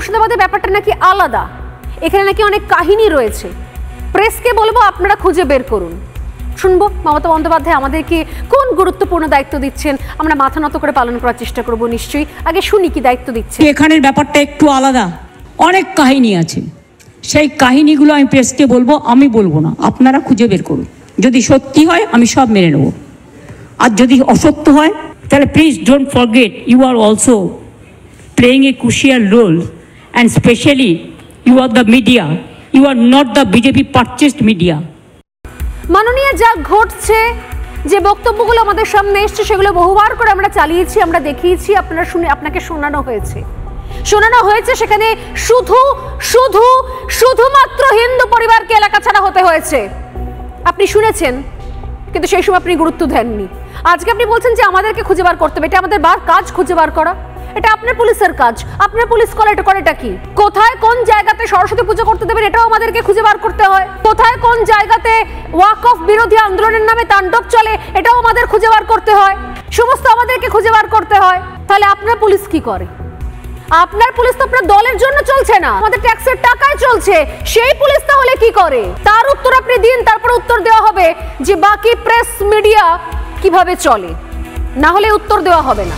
মুর্শিদাবাদের ব্যাপারটা নাকি আলাদা, এখানে নাকি অনেক কাহিনী রয়েছে। প্রেসকে বলবো আপনারা খুঁজে বের করুন। শুনবো মমতা বন্দ্যোপাধ্যায় আমাদেরকে কোন গুরুত্বপূর্ণ দায়িত্ব দিচ্ছেন, আমরা মাথা নত করে পালন করার চেষ্টা করব নিশ্চয়ই। আগে শুনি কি দায়িত্ব দিচ্ছে। এখানের ব্যাপারটা একটু আলাদা, অনেক কাহিনী আছে, সেই কাহিনীগুলো আমি প্রেসকে বলবো, আমি বলবো না, আপনারা খুঁজে বের করুন। যদি সত্যি হয় আমি সব মেনে নেব, আর যদি অসত্য হয় তাহলে please don't forget you are also playing a crucial role, and specially you are the media, you are not the BJP purchased media. মাননীয়, যা ঘটছে, যে বক্তব্যগুলো আমাদের সামনে এসছে সেগুলো বহুবার করে আমরা চালিয়েছি, আমরা দেখিয়েছি, আপনাকে শোনানো হয়েছে। সেখানে শুধুমাত্র হিন্দু পরিবারকে এলাকা ছাড়া হতে হয়েছে, আপনি শুনেছেন, কিন্তু সেই সময় আপনি গুরুত্ব দেননি। আজকে আপনি বলছেন যে আমাদেরকে খুঁজে বার করতে হবে, এটা আমাদের কাজ খুঁজে বার করা, এটা আপনার পুলিশের কাজ। আপনার পুলিশ করেটা কি? কোথায় কোন জায়গাতে সরস্বতী পুজো করতে দেবেন এটাও আমাদেরকে খুঁজে বার করতে হয়। কোথায় কোন জায়গাতে ওয়াকফ বিরোধী আন্দোলনের নামে তাণ্ডব চলে এটাও আমাদের খুঁজে বার করতে হয়, সমস্ত আমাদেরকে খুঁজে বার করতে হয়। তাহলে আপনার পুলিশ কি করে? আপনার পুলিশ তো আপনার দলের জন্য চলছে না, আমাদের ট্যাক্সের টাকায় চলছে। সেই পুলিশ তাহলে কি করে? তার উত্তর আপনি দিন, তারপর উত্তর দেওয়া হবে যে বাকি প্রেস মিডিয়া কিভাবে চলে, না হলে উত্তর দেওয়া হবে না।